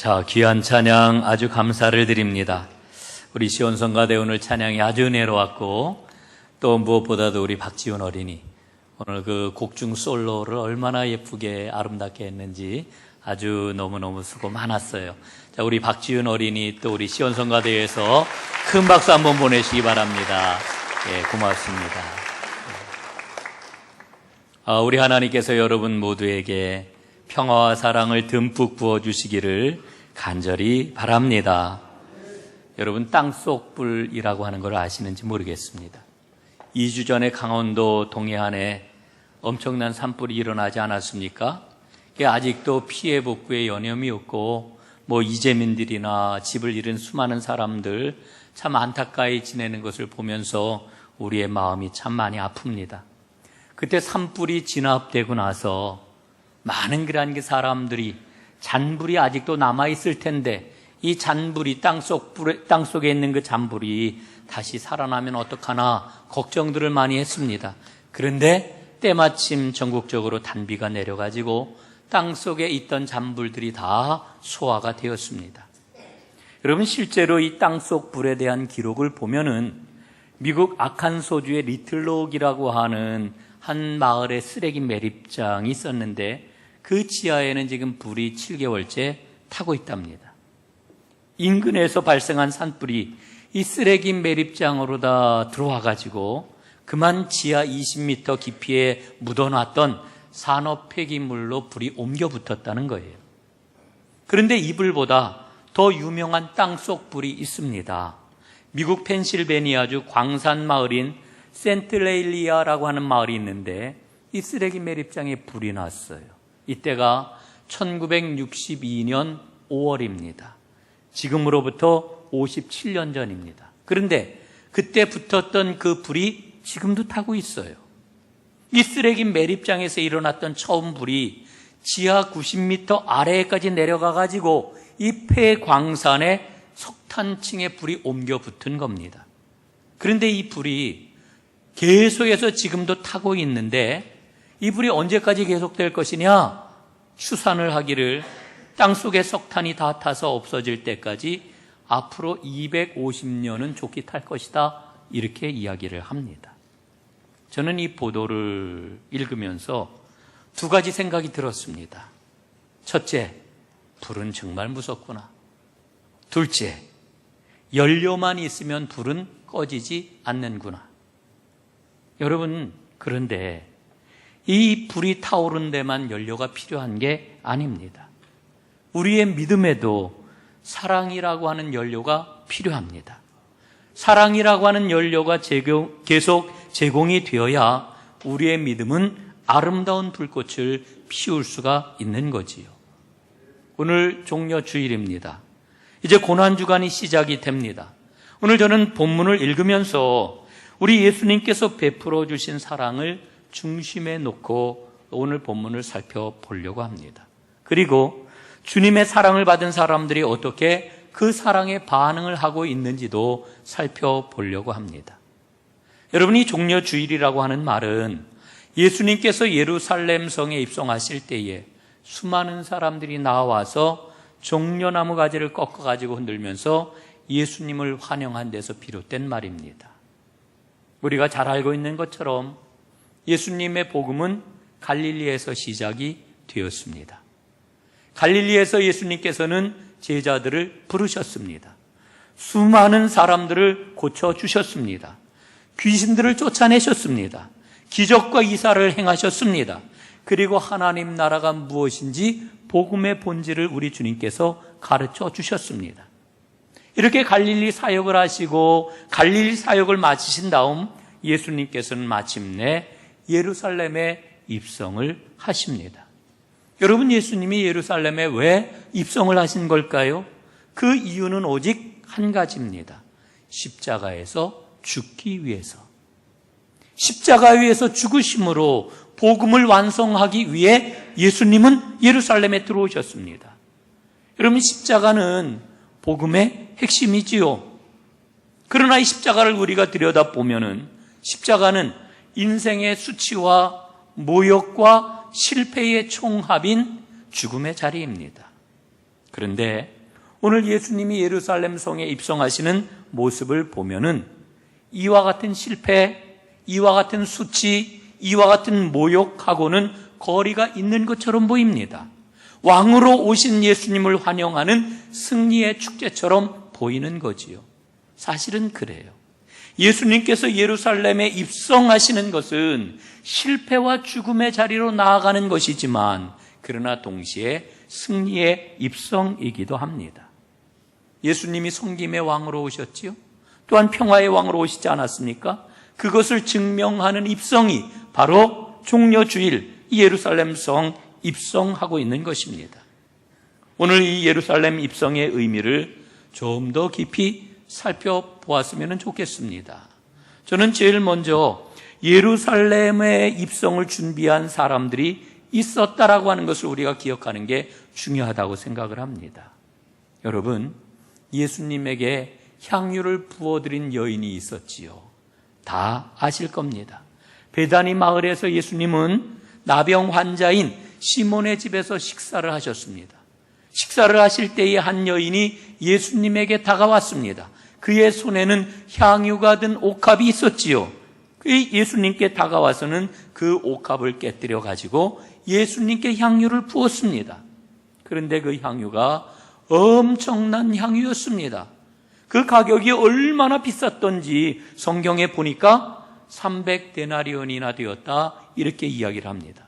자, 귀한 찬양 아주 감사를 드립니다. 우리 시온성가대 오늘 찬양이 아주 은혜로웠고, 또 무엇보다도 우리 박지훈 어린이 오늘 그 곡중 솔로를 얼마나 예쁘게 아름답게 했는지 아주 너무너무 수고 많았어요. 자, 우리 박지훈 어린이 또 우리 시온성가대에서 큰 박수 한번 보내시기 바랍니다. 예, 고맙습니다. 우리 하나님께서 여러분 모두에게 평화와 사랑을 듬뿍 부어주시기를 간절히 바랍니다. 여러분, 땅속 불이라고 하는 걸 아시는지 모르겠습니다. 2주 전에 강원도 동해안에 엄청난 산불이 일어나지 않았습니까? 아직도 피해 복구에 여념이 없고 이재민들이나 집을 잃은 수많은 사람들 참 안타까이 지내는 것을 보면서 우리의 마음이 참 많이 아픕니다. 그때 산불이 진압되고 나서 많은 그런 사람들이 잔불이 아직도 남아있을 텐데 이 잔불이 땅속에 있는 그 잔불이 다시 살아나면 어떡하나 걱정들을 많이 했습니다. 그런데 때마침 전국적으로 단비가 내려가지고 땅속에 있던 잔불들이 다 소화가 되었습니다. 여러분, 실제로 이 땅속 불에 대한 기록을 보면은 미국 아칸소주의 리틀록이라고 하는 한 마을의 쓰레기 매립장이 있었는데 그 지하에는 지금 불이 7개월째 타고 있답니다. 인근에서 발생한 산불이 이 쓰레기 매립장으로 다 들어와가지고 그만 지하 20m 깊이에 묻어놨던 산업 폐기물로 불이 옮겨 붙었다는 거예요. 그런데 이 불보다 더 유명한 땅속 불이 있습니다. 미국 펜실베니아주 광산 마을인 센트레일리아라고 하는 마을이 있는데 이 쓰레기 매립장에 불이 났어요. 이때가 1962년 5월입니다. 지금으로부터 57년 전입니다. 그런데 그때 붙었던 그 불이 지금도 타고 있어요. 이 쓰레기 매립장에서 일어났던 처음 불이 지하 90m 아래에까지 내려가가지고 이 폐광산의 석탄층에 불이 옮겨 붙은 겁니다. 그런데 이 불이 계속해서 지금도 타고 있는데 이 불이 언제까지 계속될 것이냐? 추산을 하기를 땅속에 석탄이 다 타서 없어질 때까지 앞으로 250년은 좋게 탈 것이다, 이렇게 이야기를 합니다. 저는 이 보도를 읽으면서 두 가지 생각이 들었습니다. 첫째, 불은 정말 무섭구나. 둘째, 연료만 있으면 불은 꺼지지 않는구나. 여러분, 그런데 이 불이 타오른 데만 연료가 필요한 게 아닙니다. 우리의 믿음에도 사랑이라고 하는 연료가 필요합니다. 사랑이라고 하는 연료가 계속 제공이 되어야 우리의 믿음은 아름다운 불꽃을 피울 수가 있는 거지요. 오늘 종려주일입니다. 이제 고난주간이 시작이 됩니다. 오늘 저는 본문을 읽으면서 우리 예수님께서 베풀어 주신 사랑을 중심에 놓고 오늘 본문을 살펴보려고 합니다. 그리고 주님의 사랑을 받은 사람들이 어떻게 그 사랑에 반응을 하고 있는지도 살펴보려고 합니다. 여러분, 이 종려주일이라고 하는 말은 예수님께서 예루살렘 성에 입성하실 때에 수많은 사람들이 나와서 종려나무 가지를 꺾어가지고 흔들면서 예수님을 환영한 데서 비롯된 말입니다. 우리가 잘 알고 있는 것처럼 예수님의 복음은 갈릴리에서 시작이 되었습니다. 갈릴리에서 예수님께서는 제자들을 부르셨습니다. 수많은 사람들을 고쳐주셨습니다. 귀신들을 쫓아내셨습니다. 기적과 이사를 행하셨습니다. 그리고 하나님 나라가 무엇인지 복음의 본질을 우리 주님께서 가르쳐 주셨습니다. 이렇게 갈릴리 사역을 하시고 갈릴리 사역을 마치신 다음 예수님께서는 마침내 예루살렘에 입성을 하십니다. 여러분, 예수님이 예루살렘에 왜 입성을 하신 걸까요? 그 이유는 오직 한 가지입니다. 십자가에서 죽기 위해서. 십자가 위에서 죽으심으로 복음을 완성하기 위해 예수님은 예루살렘에 들어오셨습니다. 여러분, 십자가는 복음의 핵심이지요. 그러나 이 십자가를 우리가 들여다보면은 십자가는 인생의 수치와 모욕과 실패의 총합인 죽음의 자리입니다. 그런데 오늘 예수님이 예루살렘 성에 입성하시는 모습을 보면은 이와 같은 실패, 이와 같은 수치, 이와 같은 모욕하고는 거리가 있는 것처럼 보입니다. 왕으로 오신 예수님을 환영하는 승리의 축제처럼 보이는 거지요. 사실은 그래요. 예수님께서 예루살렘에 입성하시는 것은 실패와 죽음의 자리로 나아가는 것이지만 그러나 동시에 승리의 입성이기도 합니다. 예수님이 섬김의 왕으로 오셨지요. 또한 평화의 왕으로 오시지 않았습니까? 그것을 증명하는 입성이 바로 종려주일 예루살렘 성 입성하고 있는 것입니다. 오늘 이 예루살렘 입성의 의미를 좀 더 깊이 살펴보았으면 좋겠습니다. 저는 제일 먼저 예루살렘의 입성을 준비한 사람들이 있었다라고 하는 것을 우리가 기억하는 게 중요하다고 생각을 합니다. 여러분, 예수님에게 향유를 부어드린 여인이 있었지요. 다 아실 겁니다. 베다니 마을에서 예수님은 나병 환자인 시몬의 집에서 식사를 하셨습니다. 식사를 하실 때에 한 여인이 예수님에게 다가왔습니다. 그의 손에는 향유가 든 옥합이 있었지요. 예수님께 다가와서는 그 옥합을 깨뜨려 가지고 예수님께 향유를 부었습니다. 그런데 그 향유가 엄청난 향유였습니다. 그 가격이 얼마나 비쌌던지 성경에 보니까 300데나리온이나 되었다, 이렇게 이야기를 합니다.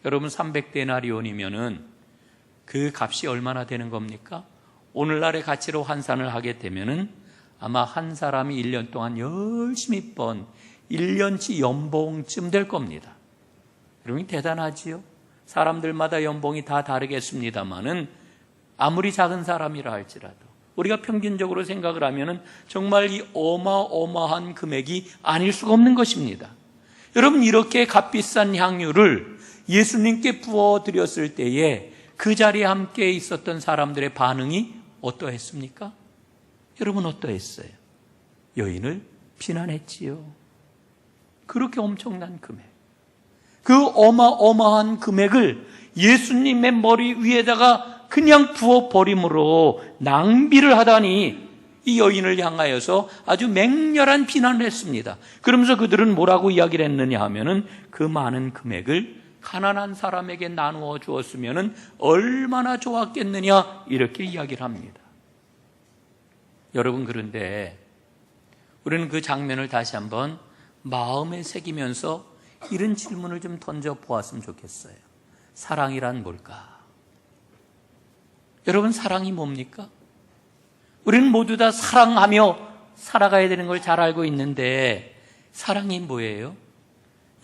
여러분, 300데나리온이면은 그 값이 얼마나 되는 겁니까? 오늘날의 가치로 환산을 하게 되면은 아마 한 사람이 1년 동안 열심히 번 1년치 연봉쯤 될 겁니다. 여러분, 대단하지요? 사람들마다 연봉이 다 다르겠습니다만은 아무리 작은 사람이라 할지라도 우리가 평균적으로 생각을 하면은 정말 이 어마어마한 금액이 아닐 수가 없는 것입니다. 여러분, 이렇게 값비싼 향유를 예수님께 부어드렸을 때에 그 자리에 함께 있었던 사람들의 반응이 어떠했습니까? 여러분, 어떠했어요? 여인을 비난했지요. 그렇게 엄청난 금액, 그 어마어마한 금액을 예수님의 머리 위에다가 그냥 부어버림으로 낭비를 하다니 이 여인을 향하여서 아주 맹렬한 비난을 했습니다. 그러면서 그들은 뭐라고 이야기를 했느냐 하면은 그 많은 금액을 가난한 사람에게 나누어 주었으면 얼마나 좋았겠느냐, 이렇게 이야기를 합니다. 여러분, 그런데 우리는 그 장면을 다시 한번 마음에 새기면서 이런 질문을 좀 던져보았으면 좋겠어요. 사랑이란 뭘까? 여러분, 사랑이 뭡니까? 우리는 모두 다 사랑하며 살아가야 되는 걸 잘 알고 있는데 사랑이 뭐예요?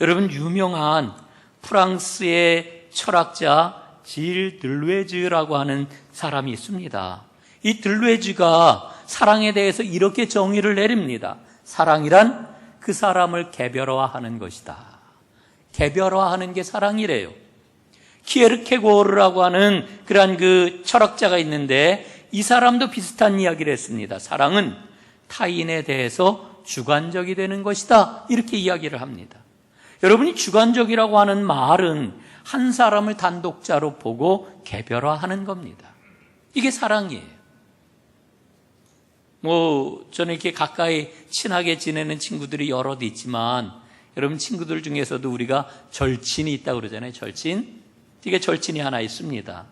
여러분, 유명한 프랑스의 철학자 질 들루에즈라고 하는 사람이 있습니다. 이 들루에즈가 사랑에 대해서 이렇게 정의를 내립니다. 사랑이란 그 사람을 개별화하는 것이다. 개별화하는 게 사랑이래요. 키에르케고르라고 하는 그러한 그 철학자가 있는데 이 사람도 비슷한 이야기를 했습니다. 사랑은 타인에 대해서 주관적이 되는 것이다, 이렇게 이야기를 합니다. 여러분이 주관적이라고 하는 말은 한 사람을 단독자로 보고 개별화하는 겁니다. 이게 사랑이에요. 저는 이렇게 가까이 친하게 지내는 친구들이 여럿 있지만 여러분, 친구들 중에서도 우리가 절친이 있다고 그러잖아요. 절친. 이게 절친이 하나 있습니다.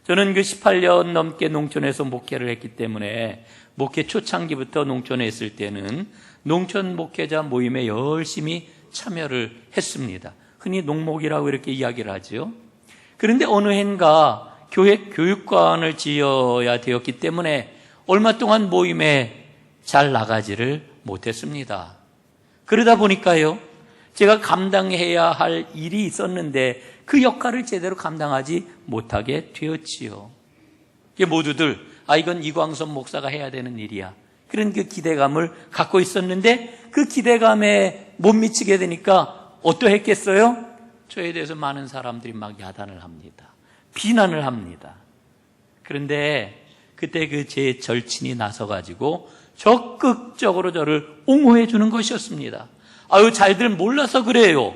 저는 그 18년 넘게 농촌에서 목회를 했기 때문에 목회 초창기부터 농촌에 있을 때는 농촌 목회자 모임에 열심히 참여를 했습니다. 흔히 농목이라고 이렇게 이야기를 하죠. 그런데 어느 해인가 교회 교육관을 지어야 되었기 때문에 얼마 동안 모임에 잘 나가지를 못했습니다. 그러다 보니까요, 제가 감당해야 할 일이 있었는데 그 역할을 제대로 감당하지 못하게 되었지요. 모두들 이건 이광선 목사가 해야 되는 일이야, 그런 그 기대감을 갖고 있었는데 그 기대감에 못 미치게 되니까 어떠했겠어요? 저에 대해서 많은 사람들이 막 야단을 합니다. 비난을 합니다. 그런데 그때 그 제 절친이 나서가지고 적극적으로 저를 옹호해 주는 것이었습니다. 잘들 몰라서 그래요.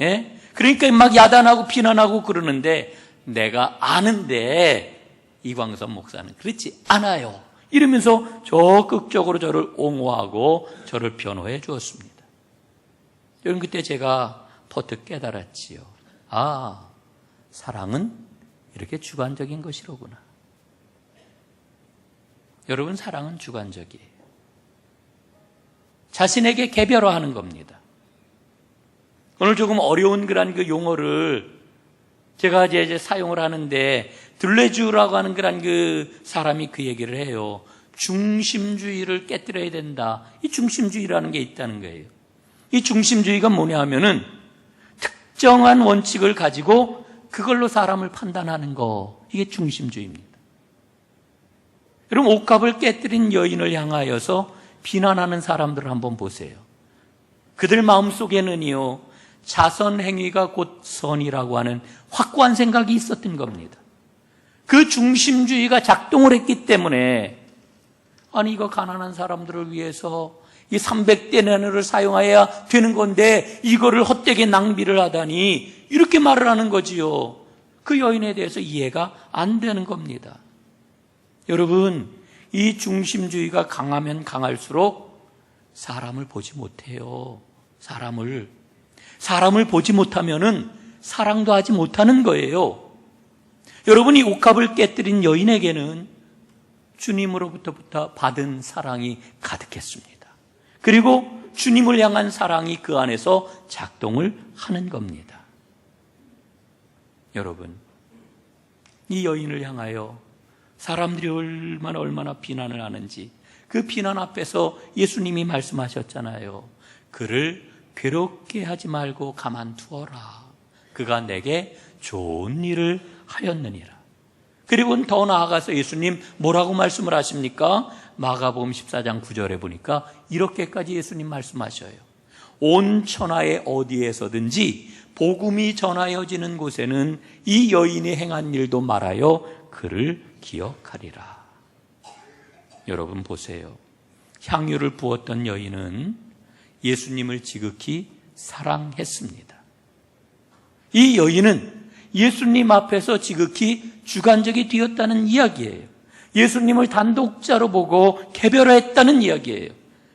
예? 그러니까 막 야단하고 비난하고 그러는데 내가 아는데 이광선 목사는 그렇지 않아요. 이러면서 적극적으로 저를 옹호하고 저를 변호해 주었습니다. 여러분, 그때 제가 버뜩 깨달았지요. 아, 사랑은 이렇게 주관적인 것이로구나. 여러분, 사랑은 주관적이에요. 자신에게 개별화하는 겁니다. 오늘 조금 어려운 그런 용어를 제가 이제 사용을 하는데, 들레주라고 하는 그런 사람이 그 얘기를 해요. 중심주의를 깨뜨려야 된다. 이 중심주의라는 게 있다는 거예요. 이 중심주의가 뭐냐 하면은 특정한 원칙을 가지고 그걸로 사람을 판단하는 거. 이게 중심주의입니다. 여러분, 옥합을 깨뜨린 여인을 향하여서 비난하는 사람들을 한번 보세요. 그들 마음속에는요, 자선 행위가 곧 선이라고 하는 확고한 생각이 있었던 겁니다. 그 중심주의가 작동을 했기 때문에, 아니, 이거 가난한 사람들을 위해서 이 300데나리온을 사용해야 되는 건데 이거를 헛되게 낭비를 하다니, 이렇게 말을 하는 거지요. 그 여인에 대해서 이해가 안 되는 겁니다. 여러분, 이 중심주의가 강하면 강할수록 사람을 보지 못해요. 사람을 보지 못하면은 사랑도 하지 못하는 거예요. 여러분이 옥합을 깨뜨린 여인에게는 주님으로부터 받은 사랑이 가득했습니다. 그리고 주님을 향한 사랑이 그 안에서 작동을 하는 겁니다. 여러분, 이 여인을 향하여 사람들이 얼마나 비난을 하는지, 그 비난 앞에서 예수님이 말씀하셨잖아요. 그를 괴롭게 하지 말고 가만두어라. 그가 내게 좋은 일을 하였느니라. 그리고 더 나아가서 예수님 뭐라고 말씀을 하십니까? 마가복음 14장 9절에 보니까 이렇게까지 예수님 말씀하셔요. 온 천하의 어디에서든지 복음이 전하여지는 곳에는 이 여인이 행한 일도 말하여 그를 기억하리라. 여러분 보세요. 향유를 부었던 여인은 예수님을 지극히 사랑했습니다. 이 여인은 예수님 앞에서 지극히 주관적이 되었다는 이야기예요. 예수님을 단독자로 보고 개별화했다는 이야기예요.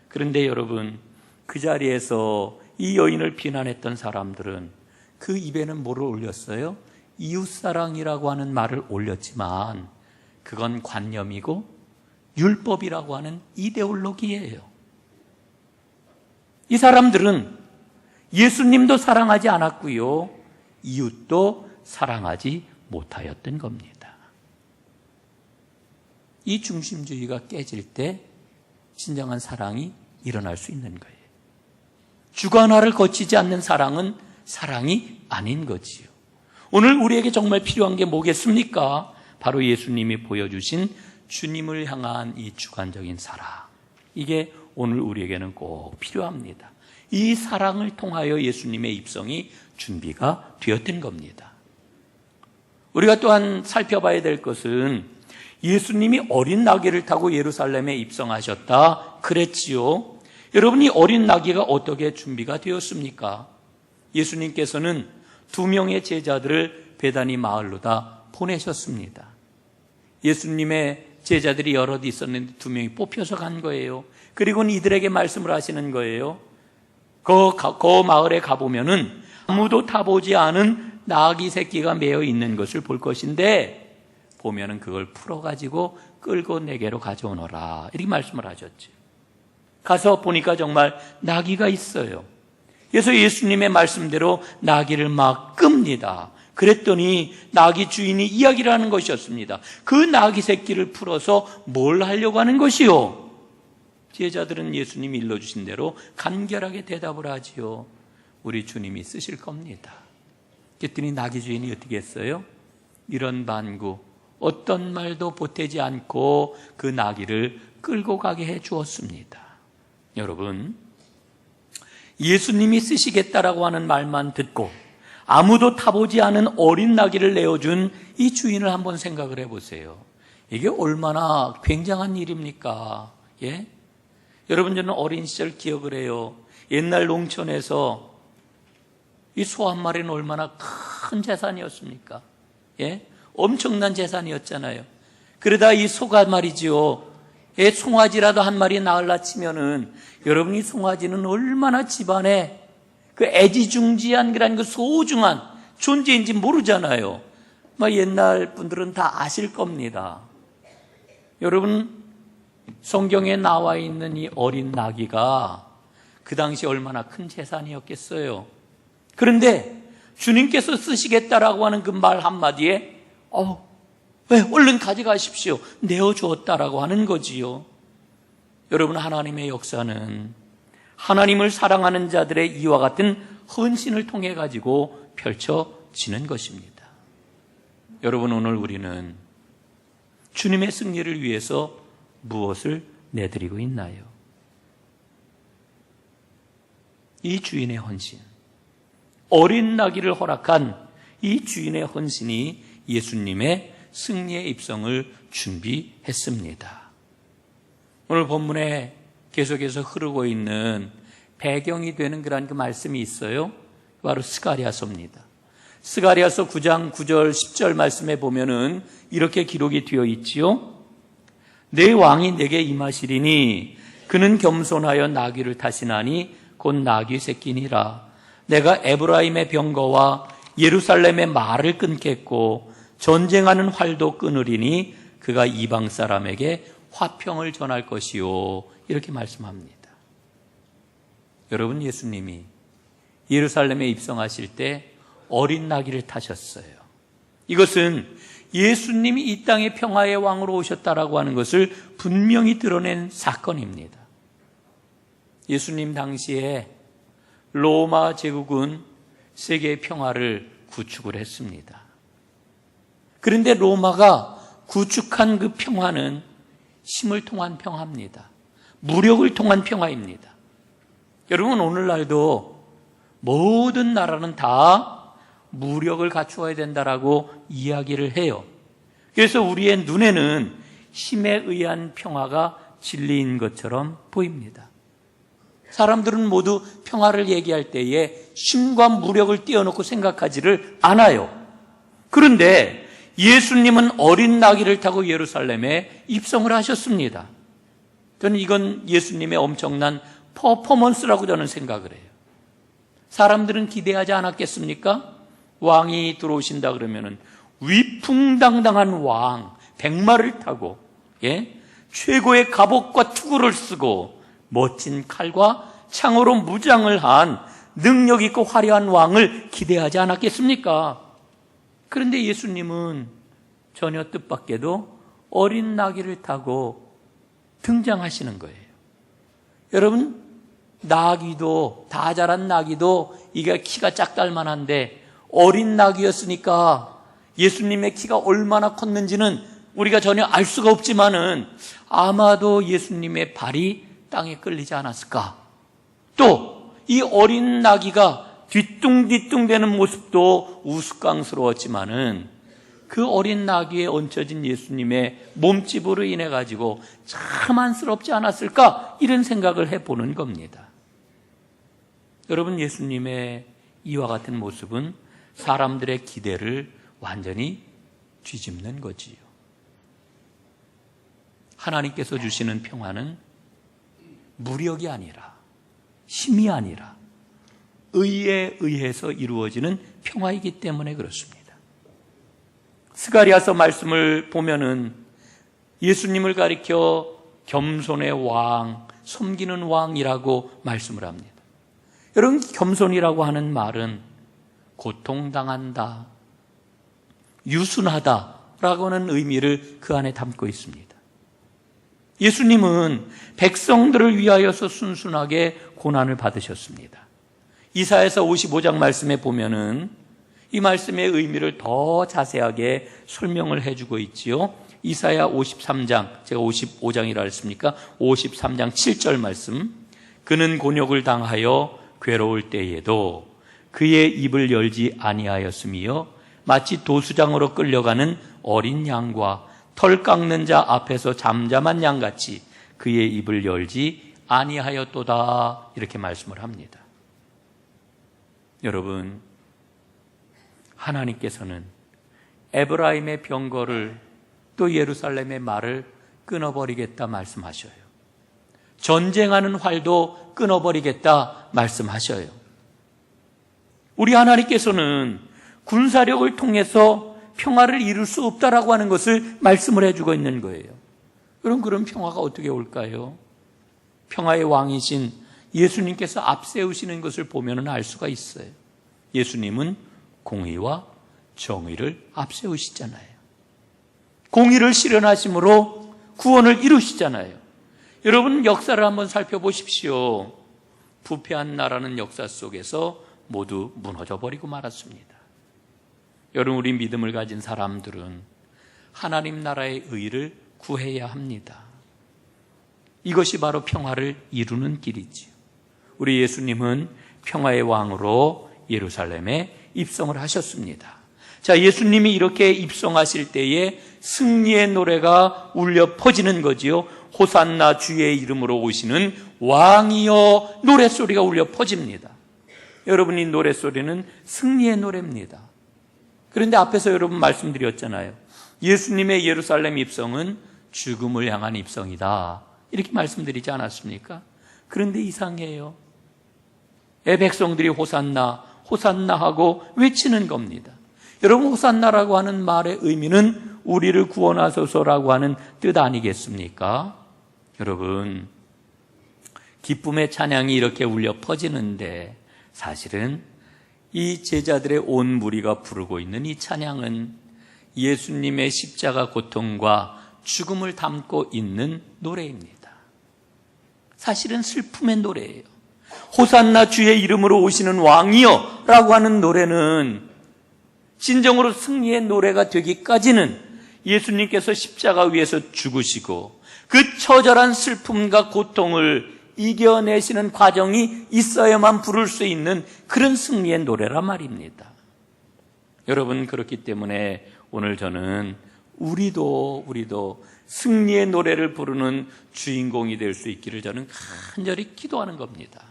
그런데 여러분, 그 자리에서 이 여인을 비난했던 사람들은 그 입에는 뭐를 올렸어요? 이웃사랑이라고 하는 말을 올렸지만 그건 관념이고 율법이라고 하는 이데올로기예요. 이 사람들은 예수님도 사랑하지 않았고요, 이웃도 사랑하지 못하였던 겁니다. 이 중심주의가 깨질 때 진정한 사랑이 일어날 수 있는 거예요. 주관화를 거치지 않는 사랑은 사랑이 아닌 거지요. 오늘 우리에게 정말 필요한 게 뭐겠습니까? 바로 예수님이 보여주신 주님을 향한 이 주관적인 사랑. 이게 오늘 우리에게는 꼭 필요합니다. 이 사랑을 통하여 예수님의 입성이 준비가 되었던 겁니다. 우리가 또한 살펴봐야 될 것은 예수님이 어린 나귀를 타고 예루살렘에 입성하셨다 그랬지요. 여러분, 이 어린 나귀가 어떻게 준비가 되었습니까? 예수님께서는 2명의 제자들을 베다니 마을로 다 보내셨습니다. 예수님의 제자들이 여럿 있었는데 2명이 뽑혀서 간 거예요. 그리고는 이들에게 말씀을 하시는 거예요. 그 마을에 가보면은 아무도 타보지 않은 나귀 새끼가 매어 있는 것을 볼 것인데 보면은 그걸 풀어가지고 끌고 내게로 가져오너라, 이렇게 말씀을 하셨죠. 가서 보니까 정말 나귀가 있어요. 그래서 예수님의 말씀대로 나귀를 막 끕니다. 그랬더니 나귀 주인이 이야기를 하는 것이었습니다. 그 나귀 새끼를 풀어서 뭘 하려고 하는 것이요? 제자들은 예수님이 일러주신 대로 간결하게 대답을 하지요. 우리 주님이 쓰실 겁니다. 그랬더니 나귀 주인이 어떻게 했어요? 이런 반구, 어떤 말도 보태지 않고 그 나귀를 끌고 가게 해 주었습니다. 여러분, 예수님이 쓰시겠다라고 하는 말만 듣고 아무도 타보지 않은 어린 나귀를 내어준 이 주인을 한번 생각을 해보세요. 이게 얼마나 굉장한 일입니까? 예? 여러분, 저는 어린 시절 기억을 해요. 옛날 농촌에서 이 소 한 마리는 얼마나 큰 재산이었습니까? 예? 엄청난 재산이었잖아요. 그러다 이 소가 말이지요, 송아지라도 한 마리 낳으려 치면은 여러분이 송아지는 얼마나 집안에 그 애지중지한 그 소중한 존재인지 모르잖아요. 옛날 분들은 다 아실 겁니다. 여러분, 성경에 나와 있는 이 어린 나귀가 그 당시 얼마나 큰 재산이었겠어요. 그런데 주님께서 쓰시겠다라고 하는 그 말 한마디에 왜 얼른 가져가십시오, 내어주었다라고 하는 거지요. 여러분, 하나님의 역사는 하나님을 사랑하는 자들의 이와 같은 헌신을 통해 가지고 펼쳐지는 것입니다. 여러분, 오늘 우리는 주님의 승리를 위해서 무엇을 내드리고 있나요? 이 주인의 헌신, 어린 나귀를 허락한 이 주인의 헌신이 예수님의 승리의 입성을 준비했습니다. 오늘 본문에 계속해서 흐르고 있는 배경이 되는 그런 그 말씀이 있어요. 바로 스가랴서입니다. 스가랴서 9장 9절 10절 말씀에 보면은 이렇게 기록이 되어 있지요. 내 왕이 내게 임하시리니 그는 겸손하여 나귀를 타시나니 곧 나귀 새끼니라. 내가 에브라임의 병거와 예루살렘의 말을 끊겠고 전쟁하는 활도 끊으리니 그가 이방 사람에게 화평을 전할 것이요. 이렇게 말씀합니다. 여러분, 예수님이 예루살렘에 입성하실 때 어린 나귀를 타셨어요. 이것은 예수님이 이 땅의 평화의 왕으로 오셨다라고 하는 것을 분명히 드러낸 사건입니다. 예수님 당시에 로마 제국은 세계의 평화를 구축을 했습니다. 그런데 로마가 구축한 그 평화는 힘을 통한 평화입니다. 무력을 통한 평화입니다. 여러분, 오늘날도 모든 나라는 다 무력을 갖추어야 된다라고 이야기를 해요. 그래서 우리의 눈에는 힘에 의한 평화가 진리인 것처럼 보입니다. 사람들은 모두 평화를 얘기할 때에 힘과 무력을 띄워놓고 생각하지를 않아요. 그런데 예수님은 어린 나귀를 타고 예루살렘에 입성을 하셨습니다. 저는 이건 예수님의 엄청난 퍼포먼스라고 저는 생각을 해요. 사람들은 기대하지 않았겠습니까? 왕이 들어오신다 그러면은 위풍당당한 왕, 백마를 타고, 최고의 갑옷과 투구를 쓰고 멋진 칼과 창으로 무장을 한 능력 있고 화려한 왕을 기대하지 않았겠습니까? 그런데 예수님은 전혀 뜻밖에도 어린 나귀를 타고 등장하시는 거예요. 여러분, 나귀도, 다 자란 나귀도 이게 키가 짝달만한데 어린 나귀였으니까 예수님의 키가 얼마나 컸는지는 우리가 전혀 알 수가 없지만은 아마도 예수님의 발이 땅에 끌리지 않았을까. 또 이 어린 나귀가 뒤뚱뒤뚱대는 모습도 우스꽝스러웠지만은 그 어린 나귀에 얹혀진 예수님의 몸집으로 인해 가지고 참 안쓰럽지 않았을까, 이런 생각을 해보는 겁니다. 여러분, 예수님의 이와 같은 모습은 사람들의 기대를 완전히 뒤집는 거지요. 하나님께서 주시는 평화는 무력이 아니라, 힘이 아니라 의에 의해서 이루어지는 평화이기 때문에 그렇습니다. 스가랴서 말씀을 보면은 예수님을 가리켜 겸손의 왕, 섬기는 왕이라고 말씀을 합니다. 여러분, 겸손이라고 하는 말은 고통당한다, 유순하다라고 하는 의미를 그 안에 담고 있습니다. 예수님은 백성들을 위하여서 순순하게 고난을 받으셨습니다. 이사야서 55장 말씀에 보면은 이 말씀의 의미를 더 자세하게 설명을 해주고 있지요. 이사야 53장, 제가 55장이라 했습니까? 53장 7절 말씀. 그는 곤욕을 당하여 괴로울 때에도 그의 입을 열지 아니하였으며 마치 도수장으로 끌려가는 어린 양과 털 깎는 자 앞에서 잠잠한 양같이 그의 입을 열지 아니하였도다, 이렇게 말씀을 합니다. 여러분, 하나님께서는 에브라임의 병거를 또 예루살렘의 말을 끊어버리겠다 말씀하셔요. 전쟁하는 활도 끊어버리겠다 말씀하셔요. 우리 하나님께서는 군사력을 통해서 평화를 이룰 수 없다라고 하는 것을 말씀을 해주고 있는 거예요. 그럼 평화가 어떻게 올까요? 평화의 왕이신 예수님께서 앞세우시는 것을 보면 알 수가 있어요. 예수님은 공의와 정의를 앞세우시잖아요. 공의를 실현하심으로 구원을 이루시잖아요. 여러분, 역사를 한번 살펴보십시오. 부패한 나라는 역사 속에서 모두 무너져 버리고 말았습니다. 여러분, 우리 믿음을 가진 사람들은 하나님 나라의 의를 구해야 합니다. 이것이 바로 평화를 이루는 길이지요. 우리 예수님은 평화의 왕으로 예루살렘에 입성을 하셨습니다. 자, 예수님이 이렇게 입성하실 때에 승리의 노래가 울려 퍼지는 거지요. 호산나 주의 이름으로 오시는 왕이여 노랫소리가 울려 퍼집니다. 여러분, 이 노랫소리는 승리의 노래입니다. 그런데 앞에서 여러분 말씀드렸잖아요. 예수님의 예루살렘 입성은 죽음을 향한 입성이다, 이렇게 말씀드리지 않았습니까? 그런데 이상해요. 백성들이 호산나 호산나 하고 외치는 겁니다. 여러분, 호산나라고 하는 말의 의미는 우리를 구원하소서라고 하는 뜻 아니겠습니까? 여러분, 기쁨의 찬양이 이렇게 울려 퍼지는데 사실은 이 제자들의 온 무리가 부르고 있는 이 찬양은 예수님의 십자가 고통과 죽음을 담고 있는 노래입니다. 사실은 슬픔의 노래예요. 호산나 주의 이름으로 오시는 왕이여 라고 하는 노래는 진정으로 승리의 노래가 되기까지는 예수님께서 십자가 위에서 죽으시고 그 처절한 슬픔과 고통을 이겨내시는 과정이 있어야만 부를 수 있는 그런 승리의 노래란 말입니다. 여러분, 그렇기 때문에 오늘 저는 우리도 승리의 노래를 부르는 주인공이 될 수 있기를 저는 간절히 기도하는 겁니다.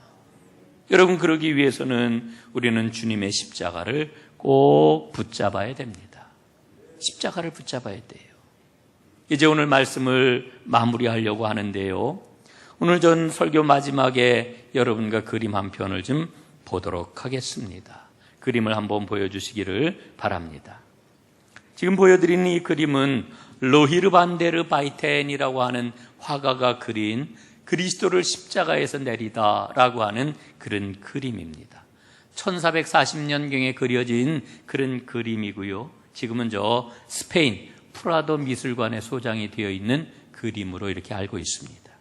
여러분, 그러기 위해서는 우리는 주님의 십자가를 꼭 붙잡아야 됩니다. 십자가를 붙잡아야 돼요. 이제 오늘 말씀을 마무리하려고 하는데요. 오늘 전 설교 마지막에 여러분과 그림 한 편을 좀 보도록 하겠습니다. 그림을 한번 보여주시기를 바랍니다. 지금 보여드리는 이 그림은 로히르 반데르 바이텐이라고 하는 화가가 그린 그리스도를 십자가에서 내리다라고 하는 그런 그림입니다. 1440년경에 그려진 그런 그림이고요. 지금은 저 스페인 프라도 미술관에 소장이 되어 있는 그림으로 이렇게 알고 있습니다.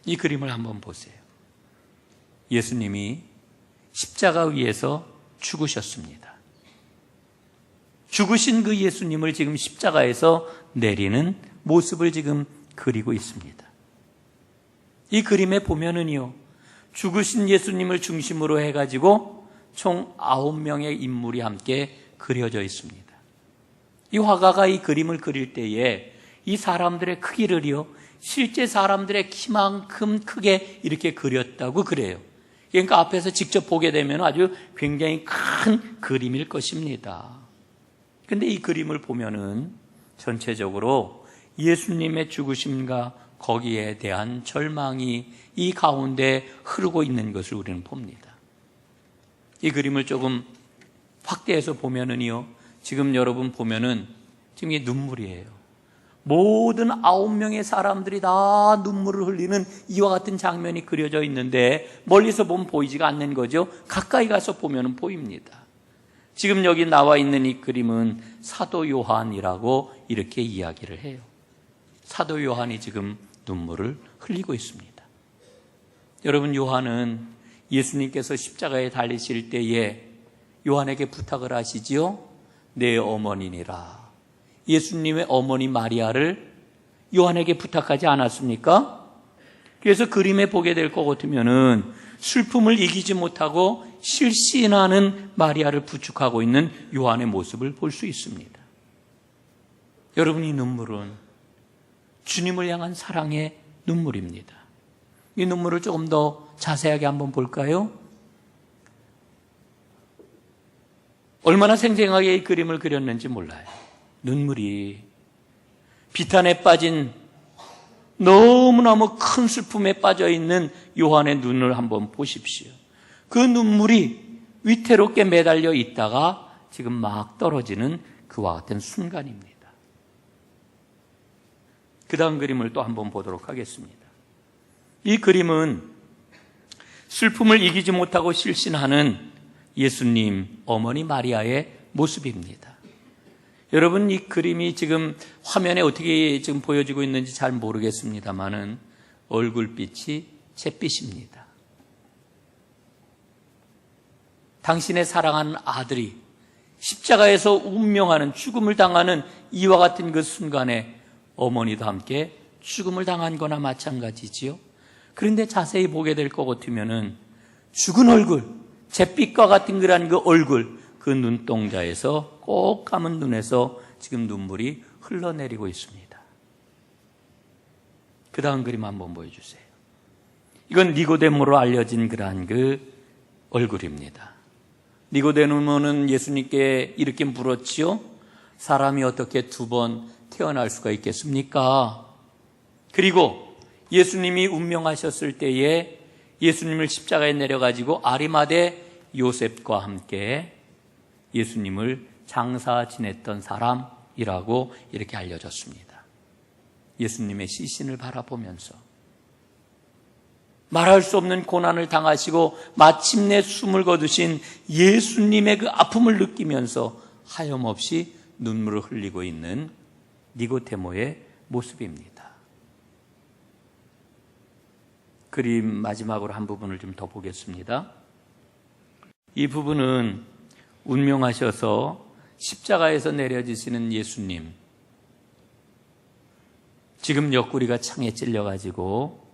이 그림을 한번 보세요. 예수님이 십자가 위에서 죽으셨습니다. 죽으신 그 예수님을 지금 십자가에서 내리는 모습을 지금 그리고 있습니다. 이 그림에 보면은요, 죽으신 예수님을 중심으로 해가지고 총 9명의 인물이 함께 그려져 있습니다. 이 화가가 이 그림을 그릴 때에 이 사람들의 크기를요, 실제 사람들의 키만큼 크게 이렇게 그렸다고 그래요. 그러니까 앞에서 직접 보게 되면 아주 굉장히 큰 그림일 것입니다. 근데 이 그림을 보면은 전체적으로 예수님의 죽으심과 거기에 대한 절망이 이 가운데 흐르고 있는 것을 우리는 봅니다. 이 그림을 조금 확대해서 보면은요, 지금 여러분 보면은 지금 이게 눈물이에요. 모든 9명의 사람들이 다 눈물을 흘리는 이와 같은 장면이 그려져 있는데 멀리서 보면 보이지가 않는 거죠. 가까이 가서 보면은 보입니다. 지금 여기 나와 있는 이 그림은 사도 요한이라고 이렇게 이야기를 해요. 사도 요한이 지금 눈물을 흘리고 있습니다. 여러분, 요한은 예수님께서 십자가에 달리실 때에 요한에게 부탁을 하시지요. 내 어머니니라. 예수님의 어머니 마리아를 요한에게 부탁하지 않았습니까? 그래서 그림에 보게 될 것 같으면은 슬픔을 이기지 못하고 실신하는 마리아를 부축하고 있는 요한의 모습을 볼 수 있습니다. 여러분, 이 눈물은 주님을 향한 사랑의 눈물입니다. 이 눈물을 조금 더 자세하게 한번 볼까요? 얼마나 생생하게 이 그림을 그렸는지 몰라요. 눈물이 비탄에 빠진 너무너무 큰 슬픔에 빠져있는 요한의 눈을 한번 보십시오. 그 눈물이 위태롭게 매달려 있다가 지금 막 떨어지는 그와 같은 순간입니다. 그 다음 그림을 또 한번 보도록 하겠습니다. 이 그림은 슬픔을 이기지 못하고 실신하는 예수님 어머니 마리아의 모습입니다. 여러분, 이 그림이 지금 화면에 어떻게 지금 보여지고 있는지 잘 모르겠습니다만은 얼굴빛이 잿빛입니다. 당신의 사랑하는 아들이 십자가에서 운명하는 죽음을 당하는 이와 같은 그 순간에 어머니도 함께 죽음을 당한 거나 마찬가지지요. 그런데 자세히 보게 될 것 같으면은 죽은 얼굴, 잿빛과 같은 그 얼굴, 그 눈동자에서 꼭 감은 눈에서 지금 눈물이 흘러내리고 있습니다. 그 다음 그림 한번 보여주세요. 이건 니고데모로 알려진 그러한 그 얼굴입니다. 니고데모는 예수님께 이렇게 물었지요. 사람이 어떻게 두 번 태어날 수가 있겠습니까? 그리고 예수님이 운명하셨을 때에 예수님을 십자가에 내려가지고 아리마대 요셉과 함께 예수님을 장사 지냈던 사람이라고 이렇게 알려졌습니다. 예수님의 시신을 바라보면서 말할 수 없는 고난을 당하시고 마침내 숨을 거두신 예수님의 그 아픔을 느끼면서 하염없이 눈물을 흘리고 있는 니고데모의 모습입니다. 그림 마지막으로 한 부분을 좀 더 보겠습니다. 이 부분은 운명하셔서 십자가에서 내려지시는 예수님, 지금 옆구리가 창에 찔려가지고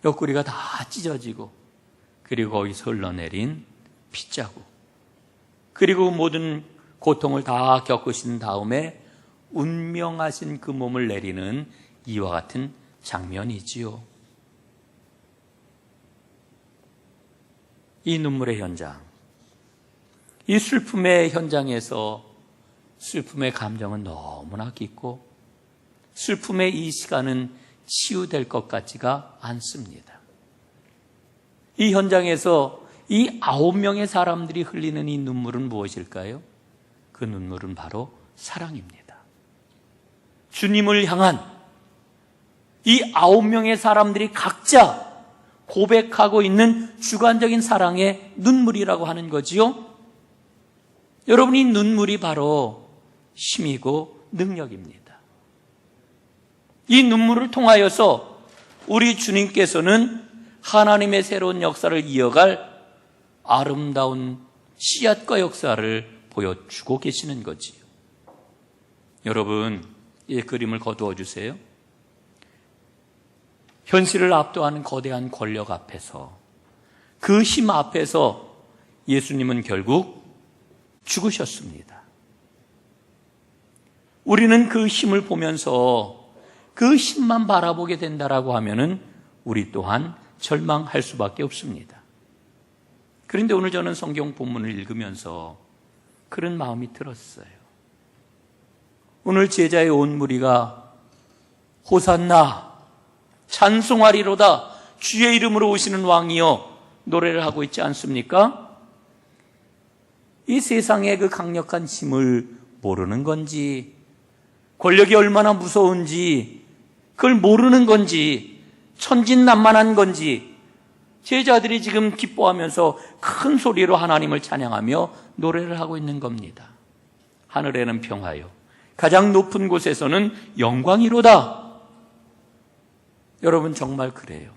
옆구리가 다 찢어지고 그리고 거기서 흘러내린 핏자국, 그리고 모든 고통을 다 겪으신 다음에 운명하신 그 몸을 내리는 이와 같은 장면이지요. 이 눈물의 현장, 이 슬픔의 현장에서 슬픔의 감정은 너무나 깊고 슬픔의 이 시간은 치유될 것 같지가 않습니다. 이 현장에서 이 9명의 사람들이 흘리는 이 눈물은 무엇일까요? 그 눈물은 바로 사랑입니다. 주님을 향한 이 9명의 사람들이 각자 고백하고 있는 주관적인 사랑의 눈물이라고 하는 거지요. 여러분, 이 눈물이 바로 힘이고 능력입니다. 이 눈물을 통하여서 우리 주님께서는 하나님의 새로운 역사를 이어갈 아름다운 씨앗과 역사를 보여주고 계시는 거지요. 여러분, 이 그림을 거두어 주세요. 현실을 압도하는 거대한 권력 앞에서, 그 힘 앞에서 예수님은 결국 죽으셨습니다. 우리는 그 힘을 보면서 그 힘만 바라보게 된다라고 하면은 우리 또한 절망할 수밖에 없습니다. 그런데 오늘 저는 성경 본문을 읽으면서 그런 마음이 들었어요. 오늘 제자의 온 무리가 호산나 찬송하리로다 주의 이름으로 오시는 왕이여 노래를 하고 있지 않습니까? 이 세상의 그 강력한 힘을 모르는 건지, 권력이 얼마나 무서운지 그걸 모르는 건지, 천진난만한 건지 제자들이 지금 기뻐하면서 큰 소리로 하나님을 찬양하며 노래를 하고 있는 겁니다. 하늘에는 평화요, 가장 높은 곳에서는 영광이로다. 여러분, 정말 그래요.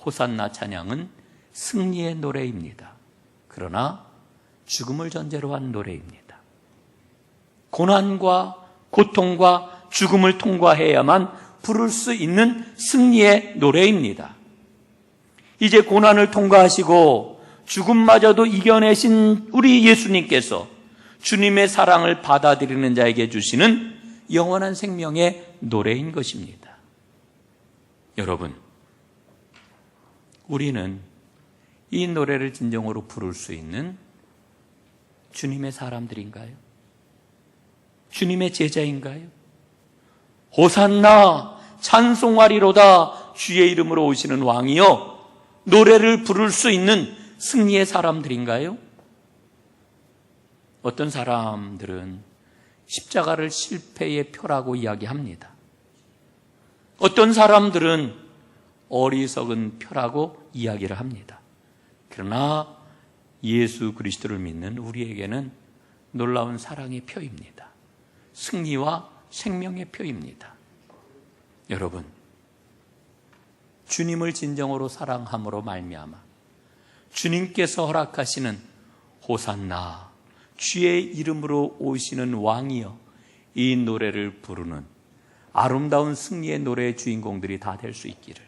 호산나 찬양은 승리의 노래입니다. 그러나 죽음을 전제로 한 노래입니다. 고난과 고통과 죽음을 통과해야만 부를 수 있는 승리의 노래입니다. 이제 고난을 통과하시고 죽음마저도 이겨내신 우리 예수님께서 주님의 사랑을 받아들이는 자에게 주시는 영원한 생명의 노래인 것입니다. 여러분, 우리는 이 노래를 진정으로 부를 수 있는 주님의 사람들인가요? 주님의 제자인가요? 호산나 찬송하리로다 주의 이름으로 오시는 왕이여 노래를 부를 수 있는 승리의 사람들인가요? 어떤 사람들은 십자가를 실패의 표라고 이야기합니다. 어떤 사람들은 어리석은 표라고 이야기를 합니다. 그러나 예수 그리스도를 믿는 우리에게는 놀라운 사랑의 표입니다. 승리와 생명의 표입니다. 여러분, 주님을 진정으로 사랑함으로 말미암아 주님께서 허락하시는 호산나 주의 이름으로 오시는 왕이여 이 노래를 부르는 아름다운 승리의 노래의 주인공들이 다 될 수 있기를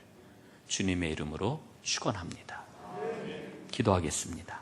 주님의 이름으로 축원합니다. 기도하겠습니다.